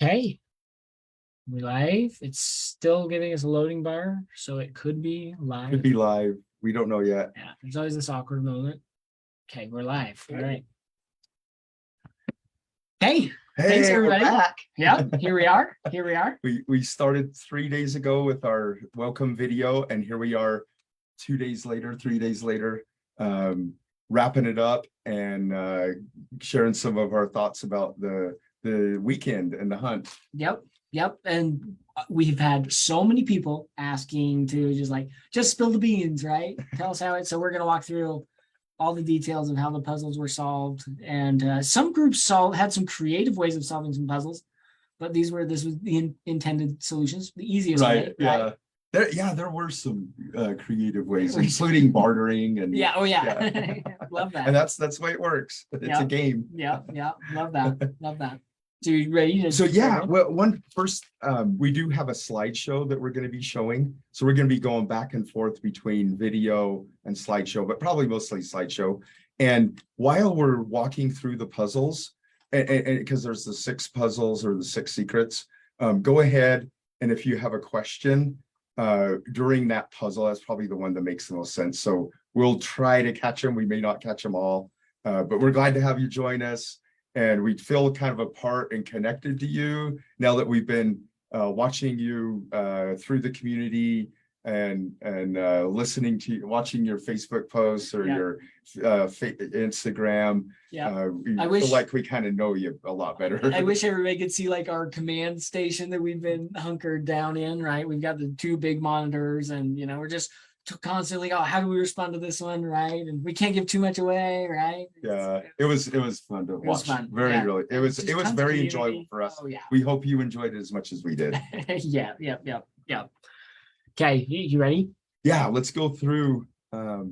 Okay, we live. It's still giving us a loading bar, so it could be live. Could be live. We don't know yet. Yeah, there's always this awkward moment. Okay, we're live. All right. Hey, thanks Hey, we're everybody. back. Yeah, here we are. Here we are. We started 3 days ago with our welcome video, and here we are 2 days later, 3 days later, wrapping it up and sharing some of our thoughts about the weekend and the hunt. Yep. And we've had so many people asking to just spill the beans, right? Tell us how it. So we're gonna walk through all the details of how the puzzles were solved, and some groups had some creative ways of solving some puzzles, but this was the intended solutions, the easiest Right. way. Yeah. Right? There were some creative ways, including bartering and Yeah. Oh yeah. Love that. And that's the way it works. It's a game. Yeah. Love that. So you ready to? So yeah, well, we do have a slideshow that we're going to be showing. So we're going to be going back and forth between video and slideshow, but probably mostly slideshow. And while we're walking through the puzzles, and because there's the 6 puzzles or the 6 secrets, go ahead, and if you have a question during that puzzle, that's probably the one that makes the most sense. So we'll try to catch them. We may not catch them all, but we're glad to have you join us. And we feel kind of a part and connected to you now that we've been watching you through the community and listening to you, watching your Facebook posts or your Instagram. Yeah, I feel like we kind of know you a lot better. I wish everybody could see like our command station that we've been hunkered down in, right? We've got the 2 big monitors, and we're just constantly, oh, how do we respond to this one, right? And we can't give too much away, right? Yeah, it was fun to watch. It was fun. Really, it was very enjoyable for us. Oh yeah. We hope you enjoyed it as much as we did. Yeah. Okay, you ready? Yeah, let's go through. There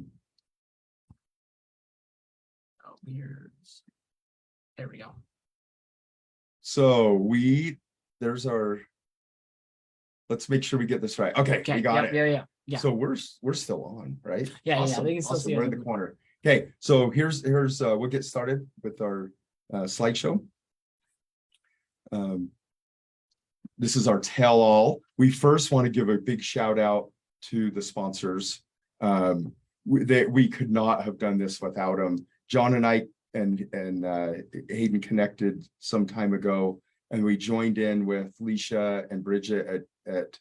we go. So let's make sure we get this right. Okay, we got it. Yeah. So we're still on, right? Yeah, awesome. They can still see we're in the corner. Okay, so here's we'll get started with our slideshow. This is our tell-all. We first want to give a big shout out to the sponsors. We could not have done this without them. John and I and Hayden connected some time ago, and we joined in with Leisha and Bridget at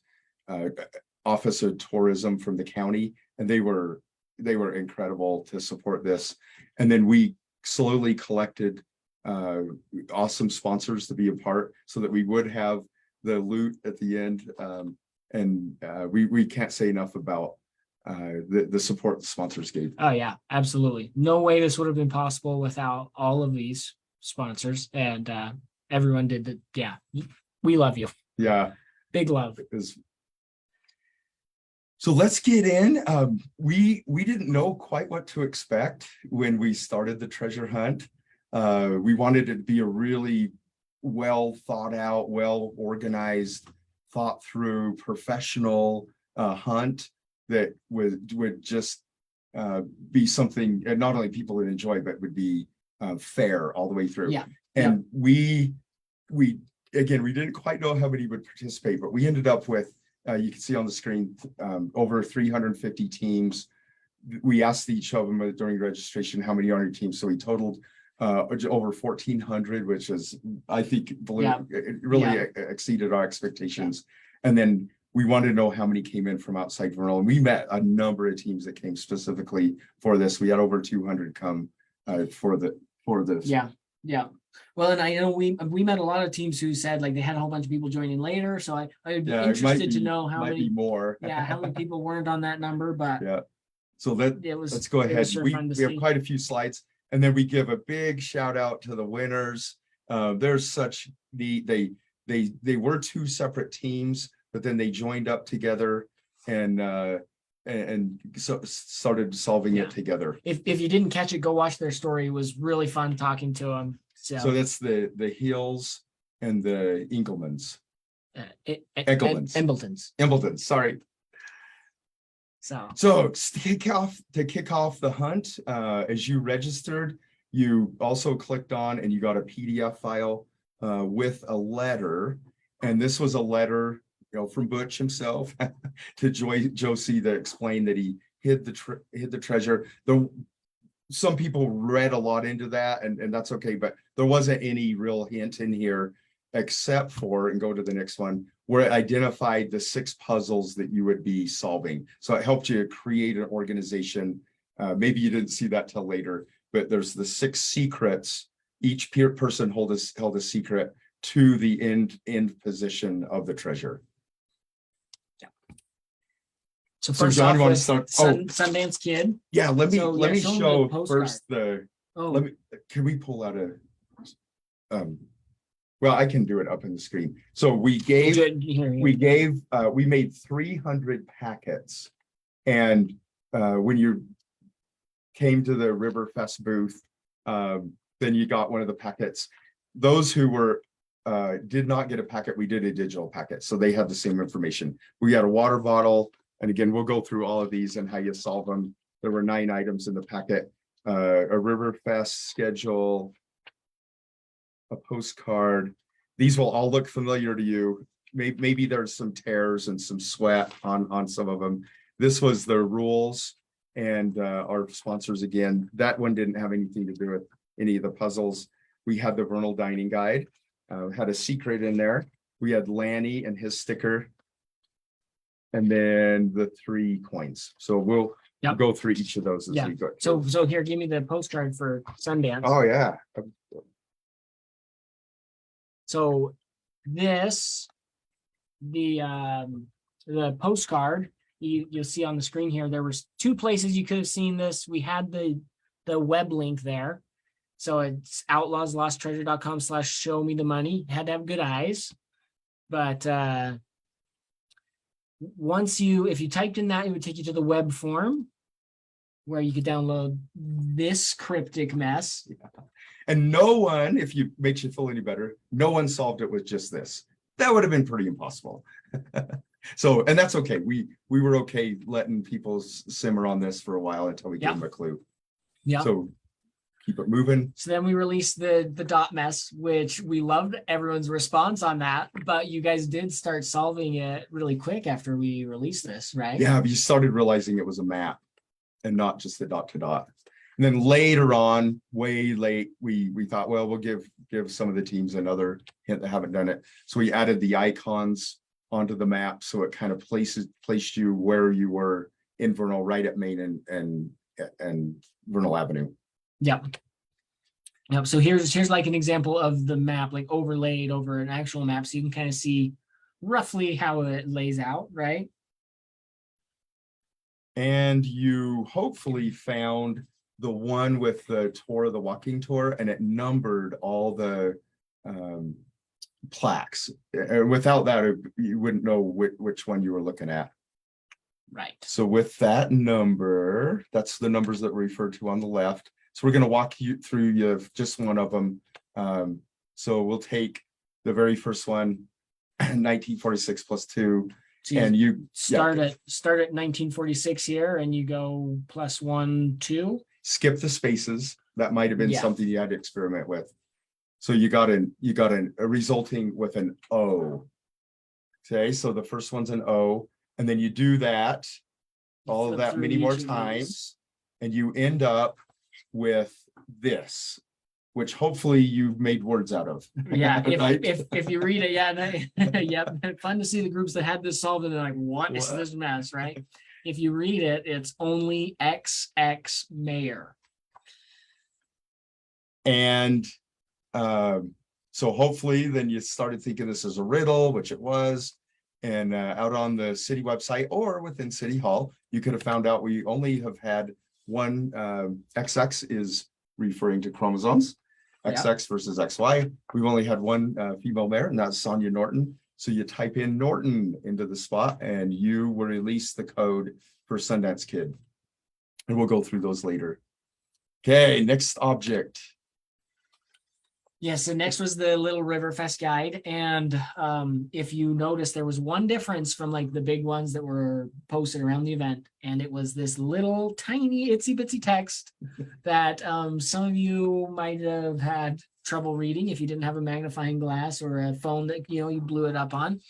Office of Tourism from the county, and they were incredible to support this. And then we slowly collected awesome sponsors to be a part, so that we would have the loot at the end. And we can't say enough about the support the sponsors gave. Oh yeah, absolutely. No way this would have been possible without all of these sponsors, and everyone did that. Yeah, we love you. Yeah, big love. So let's get in. We didn't know quite what to expect when we started the treasure hunt. We wanted it to be a really well thought out, well organized, thought through, professional hunt that would just be something not only people would enjoy, but would be fair all the way through. Yeah. And we didn't quite know how many would participate, but we ended up with you can see on the screen over 350 teams. We asked each of them during registration how many are on your team, so we totaled over 1,400, which is, I think, it really exceeded our expectations. And then we wanted to know how many came in from outside Vernal, and we met a number of teams that came specifically for this. We had over 200 come for this. Yeah. Well, and I know we met a lot of teams who said like they had a whole bunch of people joining later. So I would be interested to know how many more. how many people weren't on that number, but yeah. So let's go ahead. We have quite a few slides, and then we give a big shout out to the winners. There's such neat. They were 2 separate teams, but then they joined up together and so started solving it together. If you didn't catch it, go watch their story. It was really fun talking to them. So that's the Hills and the Engelmans. Embletons. Sorry. So to kick off the hunt, as you registered, you also clicked on and you got a PDF file with a letter. And this was a letter, from Butch himself to Josie to explain that he hid the treasure. Some people read a lot into that, and that's okay, but there wasn't any real hint in here except for, and go to the next one, where it identified the 6 puzzles that you would be solving. So it helped you create an organization. Maybe you didn't see that till later, but there's the 6 secrets. Each person held a secret to the end position of the treasure. So So first John, off, you want to with start? Sundance Kid. Yeah, let me So, yeah, show 'em the show postcard. first the. Oh, Can we pull out well, I can do it up in the screen. So we made 300 packets, and when you came to the Riverfest booth, then you got one of the packets. Those who did not get a packet, we did a digital packet, so they have the same information. We had a water bottle, and again, we'll go through all of these and how you solve them. There were 9 items in the packet, a Riverfest schedule, a postcard. These will all look familiar to you. Maybe there's some tears and some sweat on some of them. This was the rules, and our sponsors again. That one didn't have anything to do with any of the puzzles. We had the Vernal Dining Guide, had a secret in there. We had Lanny and his sticker, and then the 3 coins. So we'll go through each of those as we go. So here, give me the postcard for Sundance. Oh yeah. So this, the postcard, you'll see on the screen here, there was 2 places you could have seen this. We had the web link there. So it's outlawslosttreasure.com/show-me-the-money. Had to have good eyes. But if you typed in that, it would take you to the web form where you could download this cryptic mess. Yeah. And no one, if you makes you feel any better, no one solved it with just this. That would have been pretty impossible. So, and that's okay. We were okay letting people simmer on this for a while until we gave them a clue. Yeah. So keep it moving. So then we released the dot mess, which we loved everyone's response on that, but you guys did start solving it really quick after we released this, right? Yeah, you started realizing it was a map and not just the dot to dot. And then later on, way late, we thought, well, we'll give some of the teams another hint that haven't done it. So we added the icons onto the map, so it kind of placed you where you were in Vernal, right at Main and Vernal Avenue. Yep. So here's like an example of the map, like overlaid over an actual map, so you can kind of see roughly how it lays out, right? And you hopefully found the one with the tour, the walking tour, and it numbered all the plaques. Without that, you wouldn't know which one you were looking at. Right. So with that number, that's the numbers that were referred to on the left. So we're going to walk you through just one of them. So we'll take the very first one, 1946 plus 2. So and you start at 1946 here, and you go +1, 2. Skip the spaces. That might have been something you had to experiment with. So you got a resulting with an O. Okay, so the first one's an O, and then you do that all of that many more times, and you end up with this, which hopefully you've made words out of. Yeah, right? if you read it, fun to see the groups that had this solved and they're like, what is this mess, right? If you read it, it's only XX mayor. And so hopefully then you started thinking this is a riddle, which it was. And out on the city website or within City Hall, you could have found out we only have had one. XX is referring to chromosomes, XX versus XY. We've only had one female mayor, and that's Sonia Norton. So you type in Norton into the spot and you will release the code for Sundance Kid. And we'll go through those later. Okay, next object. Yes, so next was the Little Riverfest guide. And if you notice, there was one difference from like the big ones that were posted around the event. And it was this little tiny itsy bitsy text that some of you might have had trouble reading if you didn't have a magnifying glass or a phone that, you blew it up on.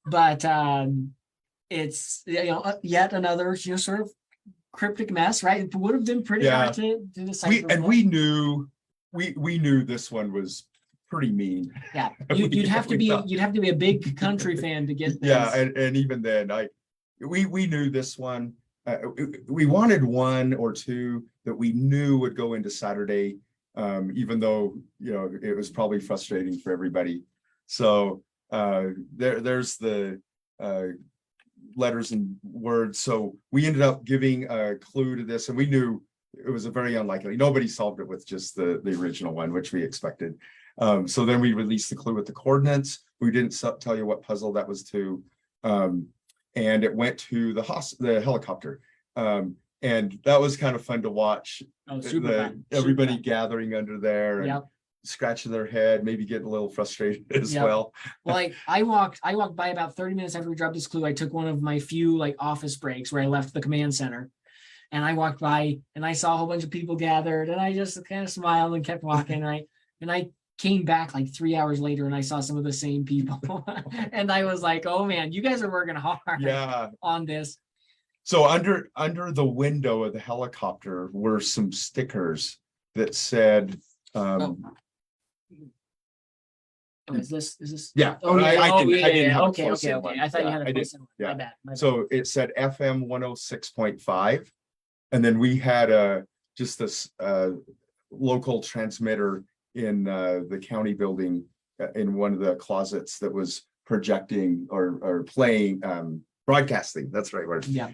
But it's, yet another, sort of cryptic mess, right? It would have been pretty hard to decipher. We knew this one was pretty mean. Yeah, you'd have to be a big country fan to get this. Yeah, and even then, we knew this one. We wanted one or two that we knew would go into Saturday, even though it was probably frustrating for everybody. So there's the letters and words. So we ended up giving a clue to this, and we knew it was a very unlikely. Nobody solved it with just the original one, which we expected. So then we released the clue with the coordinates. We didn't tell you what puzzle that was to. And it went to the helicopter. And that was kind of fun to watch. Oh, super fun. Everybody Super gathering under there and scratching their head, maybe getting a little frustrated as well. Well, I walked by about 30 minutes after we dropped this clue. I took one of my few office breaks where I left the command center. And I walked by and I saw a whole bunch of people gathered, and I just kind of smiled and kept walking, right? And I came back 3 hours later and I saw some of the same people. And I was like, oh man, you guys are working hard on this. So under the window of the helicopter were some stickers that said is this? Yeah. Oh, yeah. I didn't have Okay. I thought you had a close one. Yeah. My bad. So it said FM 106.5. And then we had just this local transmitter in the county building in one of the closets that was projecting or playing broadcasting. That's the right word. Yeah.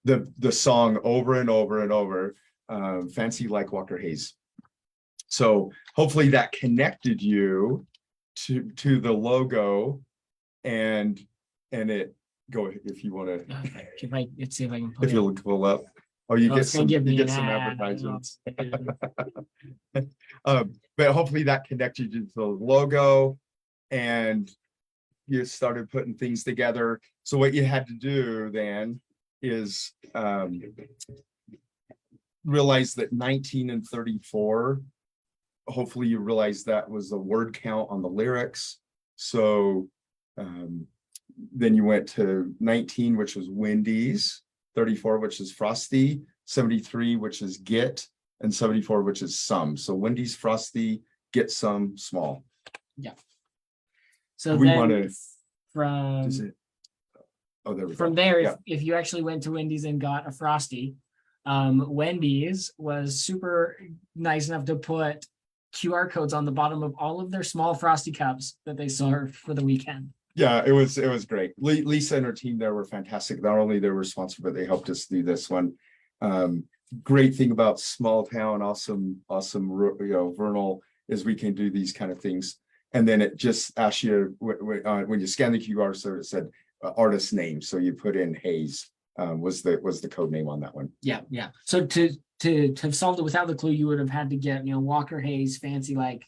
The song over and over and over, Fancy Like Walker Hayes. So hopefully that connected you to the logo, and it go if you want to. Let's see if I can. If you'll pull up. Oh, you get some advertisements. But hopefully that connected you to the logo, and you started putting things together. So what you had to do then is realize that 19 and 34, hopefully you realize that was the word count on the lyrics. So then you went to 19, which was Wendy's, 34, which is Frosty, 73, which is Get, and 74, which is Some. So Wendy's, Frosty, Get Some, Small. Yeah. So we then want to from there we from go. there, if you actually went to Wendy's and got a Frosty, Wendy's was super nice enough to put QR codes on the bottom of all of their small Frosty cups that they served for the weekend. Yeah, it was great. Lisa and her team there were fantastic. Not only they were responsible, but they helped us do this one. Great thing about small town, awesome, Vernal, is we can do these kind of things. And then it just asks you when you scan the QR, so it said artist name. So you put in Hayes was the code name on that one. Yeah. So to have solved it without the clue, you would have had to get Walker Hayes Fancy Like,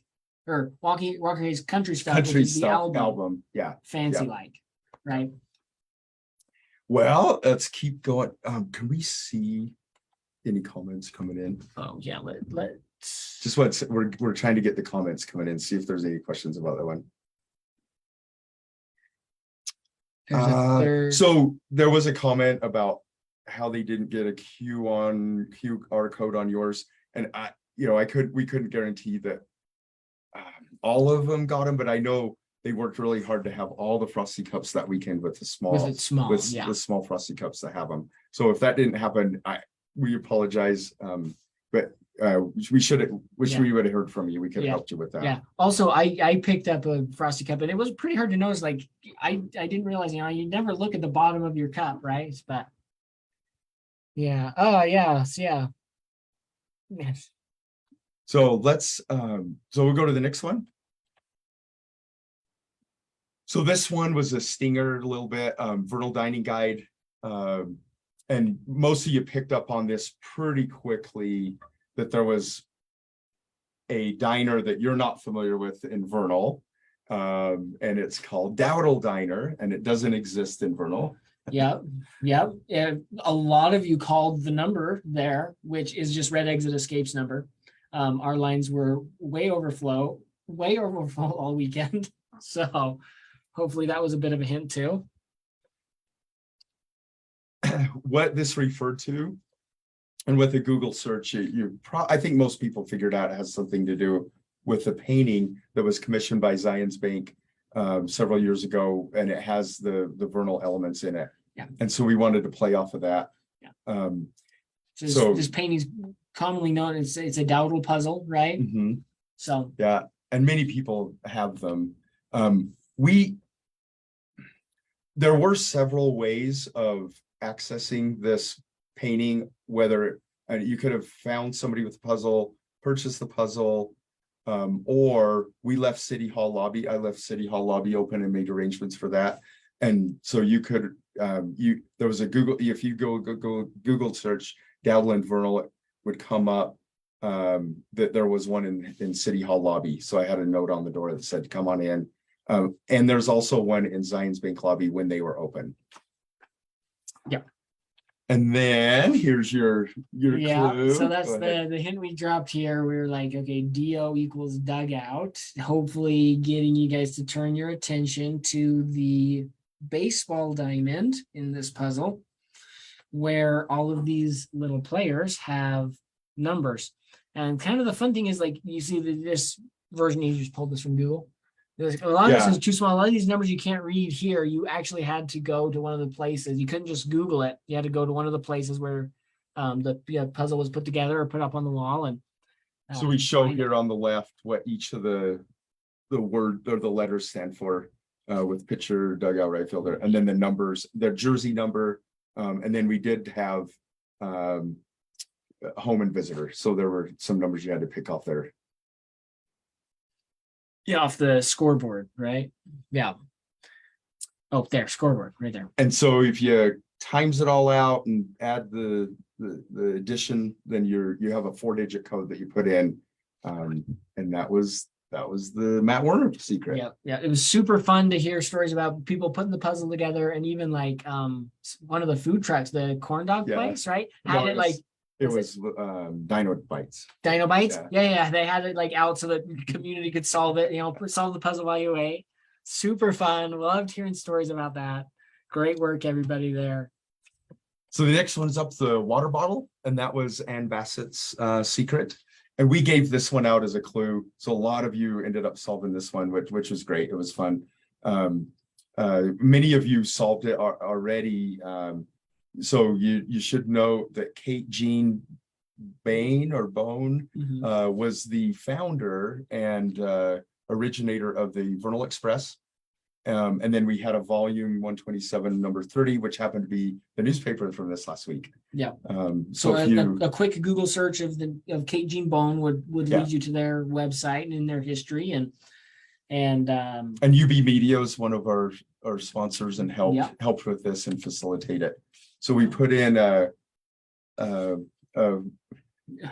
or Walker Hayes Country Stuff, Country which is the Stuff album. Yeah. Fancy Like, right? Well, let's keep going. Can we see any comments coming in? Oh yeah, let's just what we're trying to get the comments coming in, see if there's any questions about that one. So there was a comment about how they didn't get a QR code on yours, and we couldn't guarantee that all of them got them, but I know they worked really hard to have all the Frosty cups that weekend with the small Frosty cups that have them. So if that didn't happen, we apologize, but we we would have heard from you. We could have helped you with that. Yeah. Also, I picked up a Frosty cup, and it was pretty hard to notice. Like I didn't realize, you never look at the bottom of your cup, right? But yeah. Oh yes. Yeah. Yes. So let's we'll go to the next one. So this one was a stinger a little bit, Vernal Dining Guide. And most of you picked up on this pretty quickly, that there was a diner that you're not familiar with in Vernal. And it's called Dowdle Diner, and it doesn't exist in Vernal. Yeah. A lot of you called the number there, which is just Red Exit Escapes number. Our lines were way overflow all weekend. So hopefully that was a bit of a hint too. What this referred to, and with a Google search, I think most people figured out it has something to do with the painting that was commissioned by Zions Bank several years ago, and it has the vernal elements in it. Yeah. And so we wanted to play off of that. Yeah. So this painting is commonly known as it's a dowdle puzzle, right? mhm. So Yeah, and many people have them. There were several ways of accessing this painting, whether you could have found somebody with a puzzle, purchased the puzzle, or we left City Hall lobby. I left City Hall lobby open and made arrangements for that. And so you could, there was a Google, if you go Google search Dowdland Vernal, it would come up that there was one in City Hall lobby. So I had a note on the door that said, come on in. And there's also one in Zions Bank lobby when they were open. Yeah. And then here's your clue. So that's the hint we dropped here. We were like, okay, DO equals dugout. Hopefully getting you guys to turn your attention to the baseball diamond in this puzzle, where all of these little players have numbers. And kind of the fun thing is, like, you see this version, you just pulled this from Google. There's a lot of this is too small. A lot of these numbers you can't read here. You actually had to go to one of the places. You couldn't just Google it. You had to go to one of the places where the puzzle was put together or put up on the wall. And so we show here on the left what each of the word or the letters stand for, with pitcher, dugout, right fielder, and then the numbers, their jersey number, and then we did have home and visitor. So there were some numbers you had to pick off there. Yeah, off the scoreboard, right? Yeah. Oh, there, scoreboard, right there. And so if you times it all out and add the addition, then you have a 4-digit code that you put in, and that was the Matt Warner secret. Yeah. It was super fun to hear stories about people putting the puzzle together, and even like one of the food trucks, the corn dog place, right? It was Dino Bites. Dino Bites? Yeah. They had it like out so that the community could solve it, solve the puzzle while you ate. Super fun. Loved hearing stories about that. Great work, everybody there. So the next one's up the water bottle, and that was Ann Bassett's secret. And we gave this one out as a clue. So a lot of you ended up solving this one, which was great. It was fun. Many of you solved it already. So you should know that Kate Jean Bone was the founder and originator of the Vernal Express. And then we had a volume 127, number 30, which happened to be the newspaper from this last week. Yeah. So a quick Google search of Kate Jean Bone would lead you to their website and their history, and UB Media is one of our sponsors and helped with this and facilitate it. So we put in a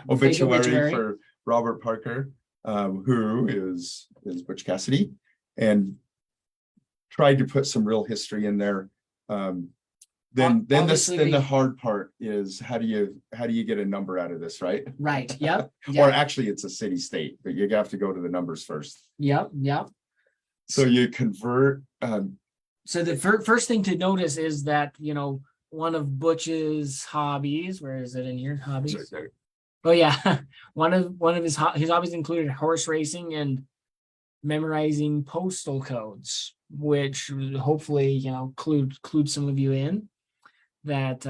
obituary for Robert Parker, who is Butch Cassidy, and tried to put some real history in there. Then the hard part is how do you get a number out of this, right? Right. Yep. Or actually it's a city state, but you have to go to the numbers first. Yep. So you convert. So the first thing to notice is that, one of Butch's hobbies, where is it in here? Hobbies. Sorry. Oh yeah. One of his hobbies included horse racing and memorizing postal codes, which hopefully, clued some of you in that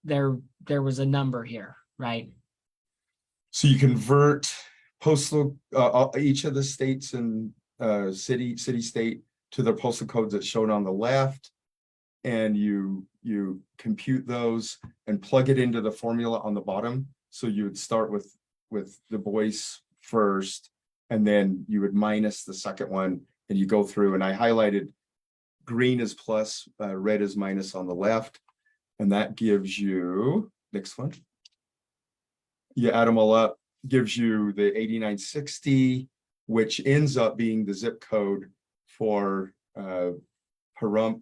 there was a number here, right? So you convert postal, each of the states and city state to their postal codes that's shown on the left, and you compute those and plug it into the formula on the bottom. So you would start with the voice first, and then you would minus the second one, and you go through, and I highlighted green is plus, red is minus on the left, and that gives you, next one, you add them all up, gives you the 8960, which ends up being the zip code for Pahrump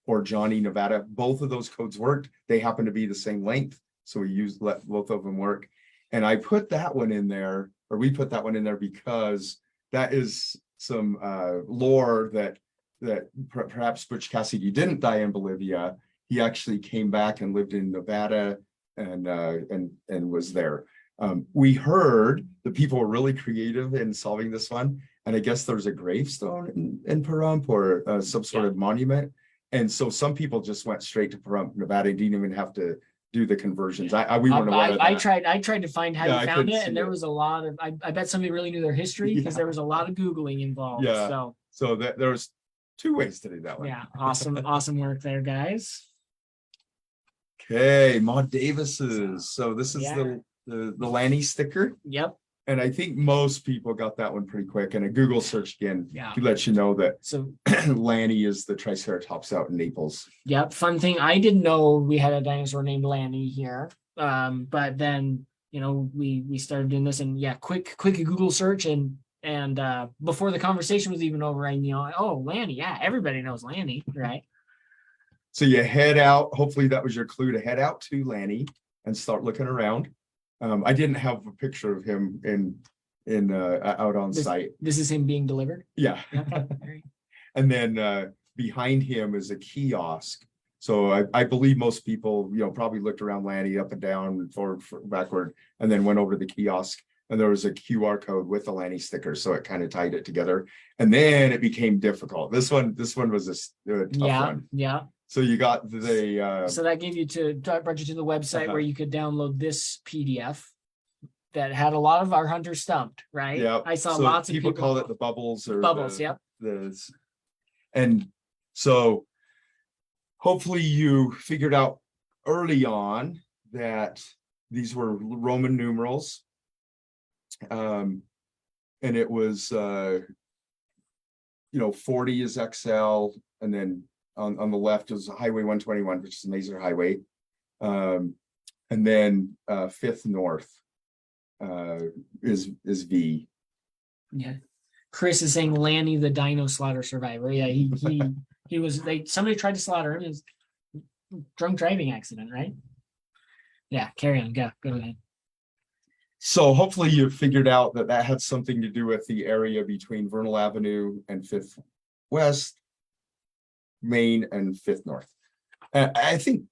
or Johnny, Nevada. Both of those codes worked. They happen to be the same length, so we let both of them work. And I put that one in there, or we put that one in there because that is some lore that perhaps Butch Cassidy didn't die in Bolivia. He actually came back and lived in Nevada and was there. We heard that people were really creative in solving this one. And I guess there's a gravestone in Pahrump or some sort of monument. And so some people just went straight to Pahrump, Nevada, and didn't even have to do the conversions. We weren't aware of that. I tried to find how Yeah, you I found couldn't it, see and there it. was a lot of I bet somebody really knew their history because Yeah. there was a lot of Googling involved. Yeah. So there was two ways to do that one. Yeah, awesome work there, guys. Okay, Maud Davis's. So this is Yeah. the Lanny sticker. Yep. And I think most people got that one pretty quick. And a Google search again Yeah. to let you know that So Lanny is the Triceratops out in Naples. yep, fun thing. I didn't know we had a dinosaur named Lanny here. But then we started doing this, and yeah, quick Google search, and before the conversation was even over, I oh, Lanny, yeah, everybody knows Lanny, right? So you head out. Hopefully that was your clue to head out to Lanny and start looking around. I didn't have a picture of him out on site. This is him being delivered. Yeah. Okay. And then behind him is a kiosk. So I believe most people, probably looked around Lanny up and down, forward, backward, and then went over to the kiosk. And there was a QR code with the Lanny sticker, so it kind of tied it together. And then it became difficult. This one was a tough one. Yeah. So you got the so that gave you brought you to the website where you could download this PDF that had a lot of our hunters stumped, right? Yeah. I saw so lots of people call it the bubbles or Yep. And so hopefully you figured out early on that these were Roman numerals. And it was 40 is XL, and then on the left is Highway 121, which is a major highway. And then 5th North is V. Yeah. Chris is saying Lanny the dino slaughter survivor. Yeah, he was somebody tried to slaughter him. It was drunk driving accident, right? Yeah, carry on. Go ahead. So hopefully you figured out that had something to do with the area between Vernal Avenue and 5th West, Main, and 5th North. I think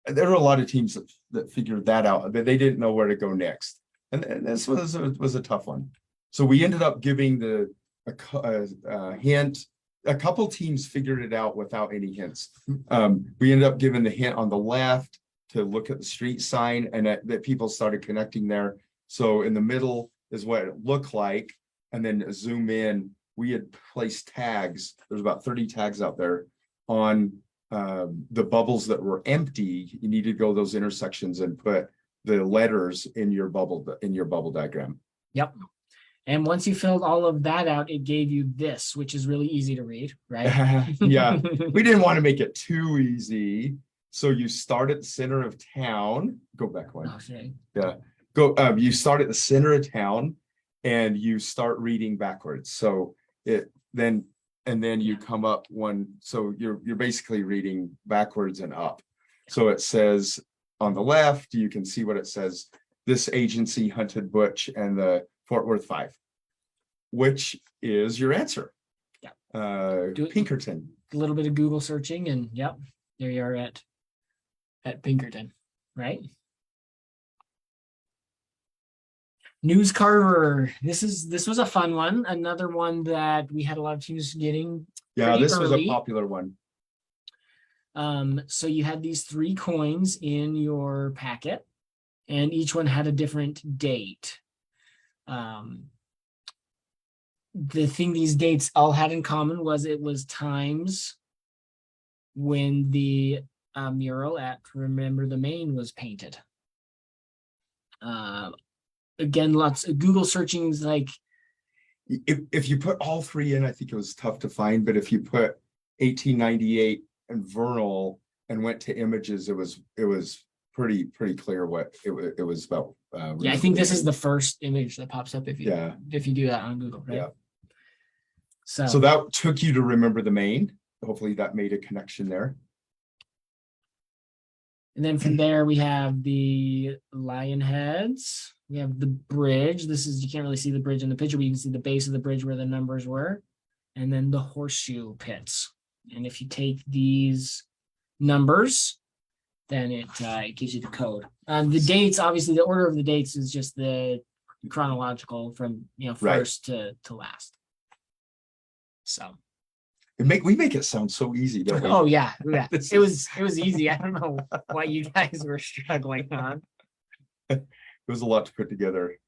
there were a lot of teams that figured that out, but they didn't know where to go next. And this was a tough one. So we ended up giving a hint. A couple teams figured it out without any hints. We ended up giving the hint on the left to look at the street sign, and that people started connecting there. So in the middle is what it looked like, and then zoom in. We had placed tags. There's about 30 tags out there on the bubbles that were empty. You need to go those intersections and put the letters in your bubble diagram. Yep. And once you filled all of that out, it gave you this, which is really easy to read, right? Yeah, we didn't want to make it too easy. So you start at the center of town. Go back one. Okay. Yeah. You start at the center of town and you start reading backwards. So then you come up one. So you're basically reading backwards and up. So it says on the left, you can see what it says. This agency hunted Butch and the Fort Worth 5, which is your answer. Yeah. Pinkerton. A little bit of Google searching, and yep, there you are at Pinkerton, right? News Carver. This was a fun one. Another one that we had a lot of teams getting. Yeah, this early. was a popular one. So you had these 3 coins in your packet, and each one had a different date. The thing these dates all had in common was it was times when the mural at Remember the Maine was painted. Again, lots of Google searchings, like if you put all 3 in, I think it was tough to find, but if you put 1898 and Vernal and went to images, it was pretty clear what it was about. Yeah, I think this is the first image that pops up if you do that on Google, right? Yeah. So that took you to Remember the Maine. Hopefully that made a connection there. And then from there, we have the lion heads. We have the bridge. This is, you can't really see the bridge in the picture, but you can see the base of the bridge where the numbers were. And then the horseshoe pits. And if you take these numbers, then it gives you the code. The dates, obviously, the order of the dates is just the chronological from, Right. first to last. So. We make it sound so easy, don't we? Oh yeah. This It was easy. I don't know what you guys were struggling on. It was a lot to put together.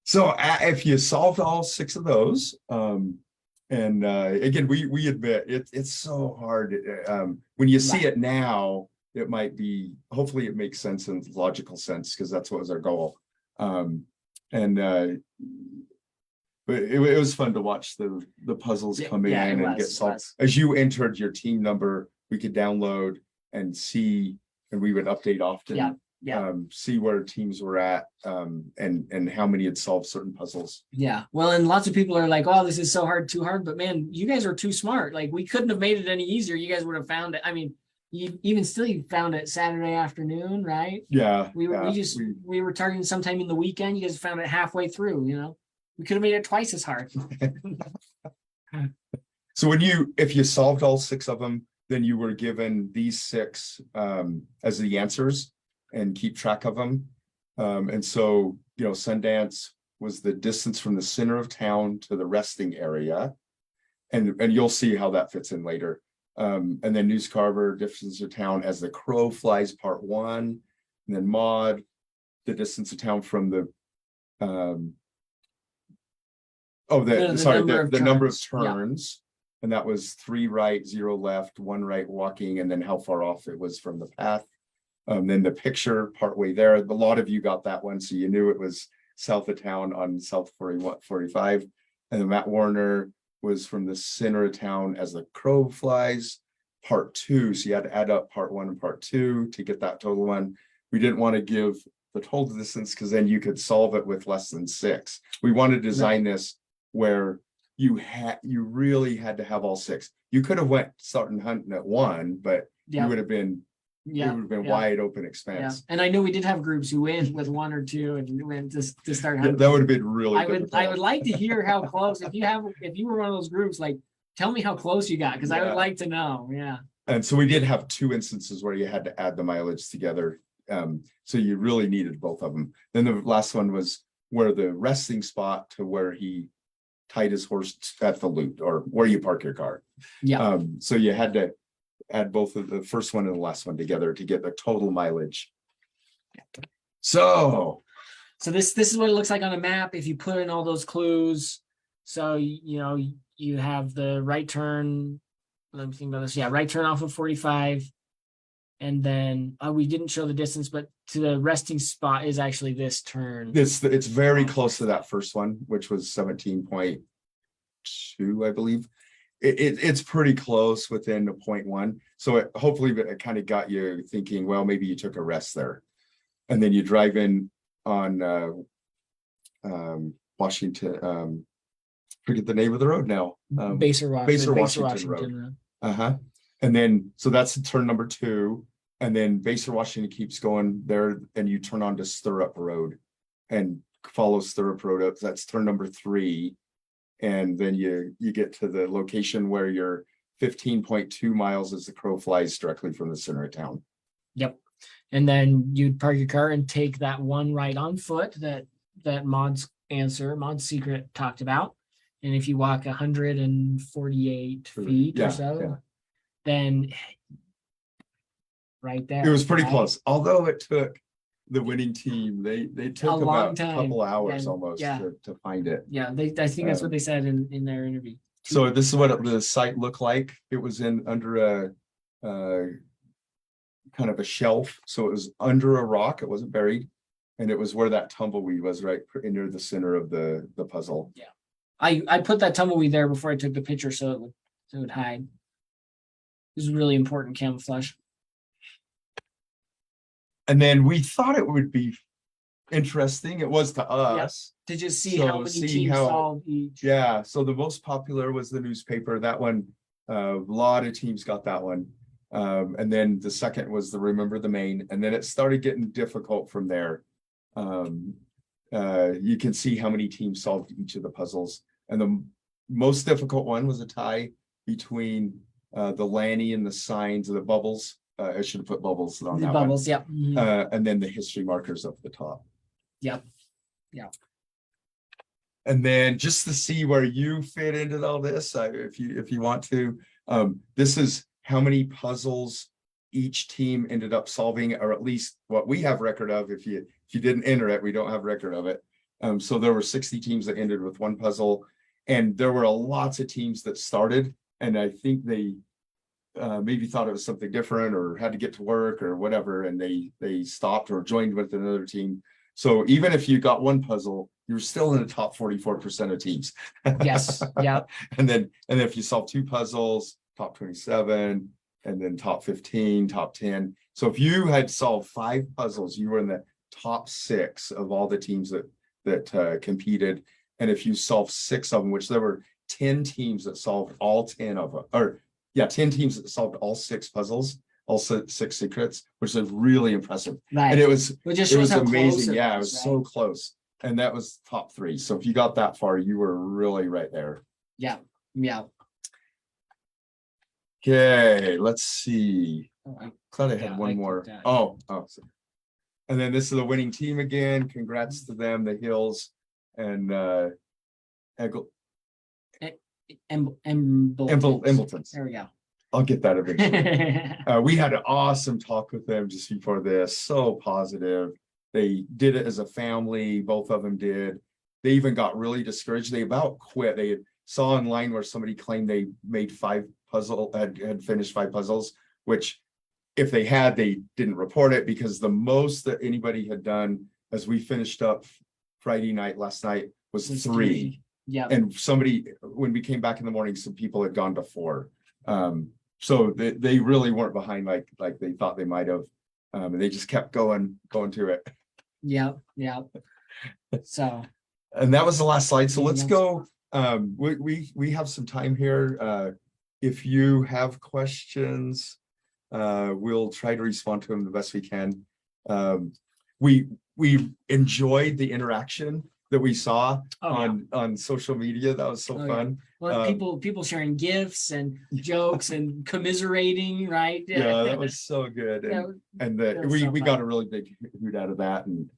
So if you solved all 6 of those, and again, we admit it's so hard. When you see it now, it might be, hopefully it makes sense and logical sense, because that's what was our goal. But it was fun to watch the puzzles come in and get solved. As you entered your team number, we could download and see, and we would update often. See where teams were at, and how many had solved certain puzzles. Yeah. Well, and lots of people are like, "Oh, this is so hard, too hard." But man, you guys are too smart. Like, we couldn't have made it any easier. You guys would have found it. I mean, you found it Saturday afternoon, right? Yeah. We were targeting sometime in the weekend. You guys found it halfway through. We could have made it twice as hard. So if you solved all 6 of them, then you were given these 6 as the answers, and keep track of them. And so, Sundance was the distance from the center of town to the resting area. And you'll see how that fits in later. And then News Carver, distance of town as the crow flies, part 1. And then Mod, the distance of town from the number of turns. Yeah. And that was 3 right, 0 left, 1 right walking, and then how far off it was from the path. Then the picture partway there, a lot of you got that one, so you knew it was south of town on South 45. And then Matt Warner was from the center of town as the crow flies, part 2. So you had to add up part 1 and part 2 to get that total one. We didn't want to give the total distance, because then you could solve it with less than 6. We wanted to design this where you really had to have all 6. You could have went starting hunting at 1, but you would have been wide open expanse. And I know we did have groups who went with 1 or 2 and went to start hunting. That would have been really good. I would like to hear how close, if you were one of those groups, like, tell me how close you got, because I would like to know. Yeah. And so we did have 2 instances where you had to add the mileage together. So you really needed both of them. Then the last one was where the resting spot to where he tied his horse at the loop, or where you park your car. Yeah. So you had to add both of the first one and the last one together to get the total mileage. So this is what it looks like on a map if you put in all those clues. So you have the right turn. Let me think about this. Yeah, right turn off of 45. And then we didn't show the distance, but to the resting spot is actually this turn. It's very close to that first one, which was 17.2, I believe. It's pretty close, within a 0.1. So hopefully it kind of got you thinking, well, maybe you took a rest there. And then you drive in on Washington, forget the name of the road now. Baser Washington Road. And then, so that's turn number 2. And then Baser Washington keeps going there, and you turn on to Stirrup Road and follow Stirrup Road up. That's turn number 3. And then you get to the location where you're 15.2 miles as the crow flies directly from the center of town. Yep. And then you'd park your car and take that 1 right on foot that Mod's secret talked about. And if you walk 148 feet or so, then right there. It was pretty close. Although it took the winning team, they took about a couple hours almost to find it. Yeah, I think that's what they said in their interview. So this is what the site looked like. It was under a kind of a shelf. So it was under a rock. It wasn't buried. And it was where that tumbleweed was, right near the center of the puzzle. Yeah. I put that tumbleweed there before I took the picture so it would hide. This is really important camouflage. And then we thought it would be interesting. It was to us. To just see how many teams solved each. Yeah. So the most popular was the newspaper. That one, a lot of teams got that one. And then the second was the Remember the Main, and then it started getting difficult from there. You can see how many teams solved each of the puzzles, and the most difficult one was a tie between the Lanny and the signs of the bubbles. I should have put bubbles on The that bubbles, yep. one. And then the history markers up the top. Yep. Yeah. And then just to see where you fit into all this, if you want to, this is how many puzzles each team ended up solving, or at least what we have record of. If you didn't enter it, we don't have record of it. So there were 60 teams that ended with one puzzle, and there were lots of teams that started, and I think they maybe thought it was something different or had to get to work or whatever, and they stopped or joined with another team. So even if you got one puzzle, you're still in the top 44% of teams. Yes. Yeah. And then if you solve two puzzles, top 27, and then top 15, top 10. So if you had solved 5 puzzles, you were in the top 6 of all the teams that competed. And if you solved 6 of them, which there were 10 teams that solved all 10 of them, or yeah, 10 teams that solved all 6 puzzles, all 6 secrets, which is really impressive. Right. And it was just shows how close amazing. Yeah, it was, was right? so close. And that was top 3. So if you got that far, you were really right there. Yeah. Yeah. Okay, let's see. Oh, Thought I had one more. Oh. And then this is the winning team again. Congrats to them, the Hills and Embletons. There we go. I'll get that eventually. We had an awesome talk with them just before this. So positive. They did it as a family. Both of them did. They even got really discouraged. They about quit. They saw online where somebody claimed they made 5 puzzle had finished 5 puzzles, which if they had, they didn't report it, because the most that anybody had done as we finished up Friday night last night was 3. Yeah. And somebody, when we came back in the morning, some people had gone to 4. So they really weren't behind like they thought they might have. And they just kept going to it. Yeah. Yeah. So. And that was the last slide. So let's go. We have some time here. If you have questions, we'll try to respond to them the best we can. We enjoyed the interaction that we saw on social media. That was so fun. Well, people sharing gifts and jokes and commiserating, right? Yeah, that was so good. We got a really big hoot out of that, and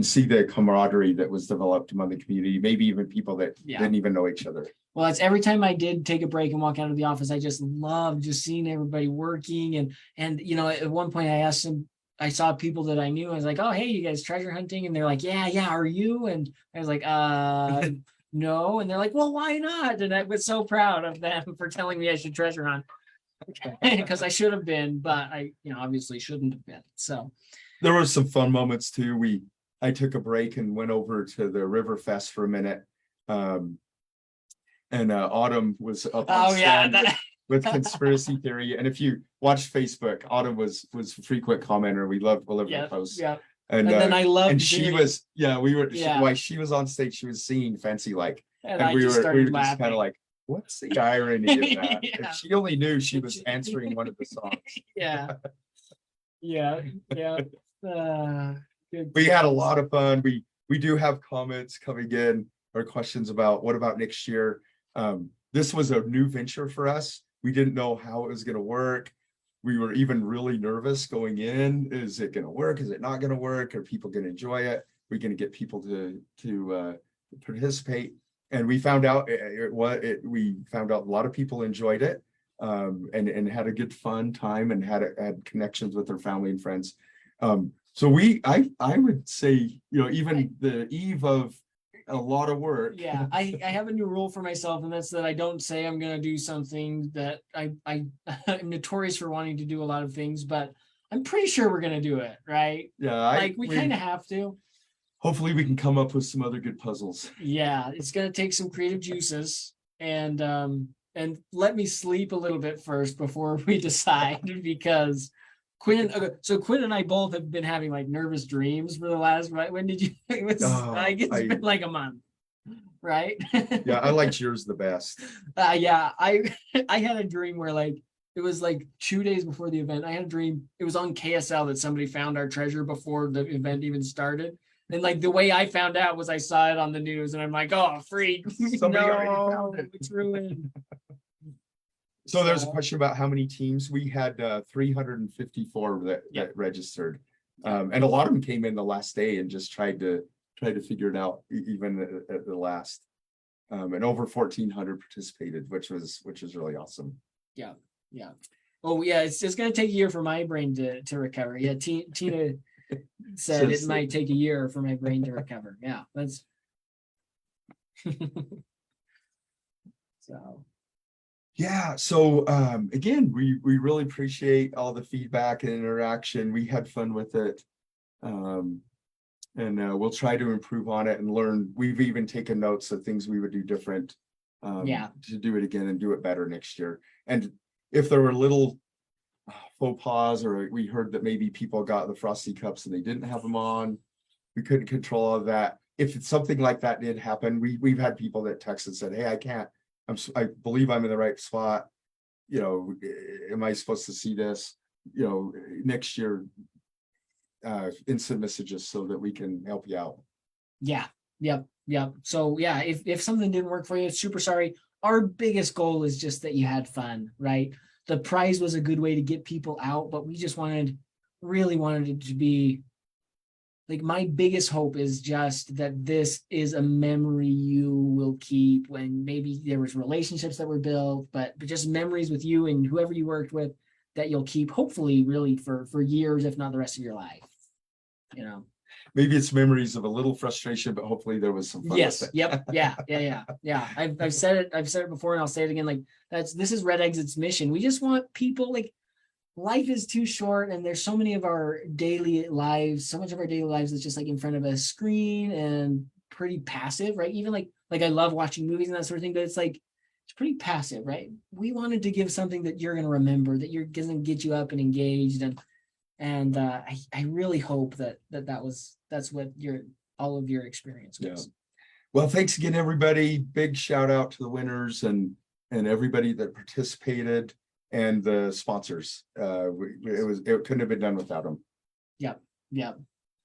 see the camaraderie that was developed among the community, maybe even people that didn't even know each other. Well, it's every time I did take a break and walk out of the office, I just loved just seeing everybody working. And at one point I asked them, I saw people that I knew. I was like, "Oh, hey, you guys treasure hunting?" And they're like, "Yeah, are you?" And I was like, no. And they're like, "Well, why not?" And I was so proud of them for telling me I should treasure hunt, because I should have been, but I, obviously shouldn't have been. So there were some fun moments too. I took a break and went over to the River Fest for a minute. And Autumn was up on stand with conspiracy theory. And if you watch Facebook, Autumn was a frequent commenter. We loved her posts. Yeah. And then I loved, and she was, while she was on stage, she was singing Fancy Like, and we were just kind of like, what's the irony of that? If she only knew she was answering one of the songs. We had a lot of fun. We do have comments coming in or questions about what about next year. This was a new venture for us. We didn't know how it was going to work. We were even really nervous going in. Is it going to work? Is it not going to work? Are people going to enjoy it? We're going to get people to participate. And we found out we found out a lot of people enjoyed it, and had a good fun time and had connections with their family and friends. So I would say, even the eve of a lot of work. Yeah, I have a new rule for myself, and that's that I don't say I'm going to do something that I'm notorious for wanting to do a lot of things, but I'm pretty sure we're going to do it, right? Yeah, we kind of have to. Hopefully we can come up with some other good puzzles. Yeah, it's going to take some creative juices, and let me sleep a little bit first before we decide, because Quinn and I both have been having like nervous dreams for the last, right? When did you? It's been like a month, right? Yeah, I liked yours the best. I had a dream where like it was like 2 days before the event. I had a dream. It was on KSL that somebody found our treasure before the event even started. And like the way I found out was I saw it on the news and I'm like, oh, freak. Somebody already No, found it. it's ruined. So there's a question about how many teams. We had 354 that, Yeah. that registered. And a lot of them came in the last day and just tried to figure it out even at the last. And over 1,400 participated, which was really awesome. Yeah. Oh yeah, it's just gonna take a year for my brain to recover. Yeah, Tina said it Says- might take a year for my brain to recover. Yeah, that's so Yeah, so again, we really appreciate all the feedback and interaction. We had fun with it. And we'll try to improve on it and learn. We've even taken notes of things we would do different. Yeah. To do it again and do it better next year. And if there were little faux pas, or we heard that maybe people got the Frosty Cups and they didn't have them on, we couldn't control all of that. If it's something like that did happen, we've had people that texted and said, hey, I can't, I believe I'm in the right spot. You know, am I supposed to see this? You know, next year, instant messages so that we can help you out. yeah, yep. So yeah, if something didn't work for you, super sorry. Our biggest goal is just that you had fun, right? The prize was a good way to get people out, but we just really wanted it to be like, my biggest hope is just that this is a memory you will keep when maybe there was relationships that were built, but just memories with you and whoever you worked with that you'll keep, hopefully really for years, if not the rest of your life. You know, Maybe it's memories of a little frustration, but hopefully there was some fun yes, with it. yep, yeah. I've said it before and I'll say it again. Like this is Red Exit's mission. We just want people, like, life is too short and there's so many of our daily lives, so much of our daily lives is just like in front of a screen and pretty passive, right? Even like I love watching movies and that sort of thing, but it's like, it's pretty passive, right? We wanted to give something that you're going to remember, that you're going to get you up and engaged. And I really hope that's what all of your experience was. Yeah. Well, thanks again, everybody. Big shout out to the winners and everybody that participated and the sponsors. It couldn't have been done without them. Yep.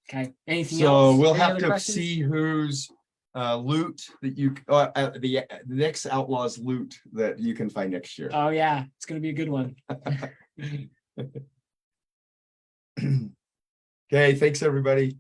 Okay. Anything So else? we'll Any have other to questions? see whose loot that you the next Outlaws loot that you can find next year. Oh yeah, it's gonna be a good one. Okay, thanks everybody.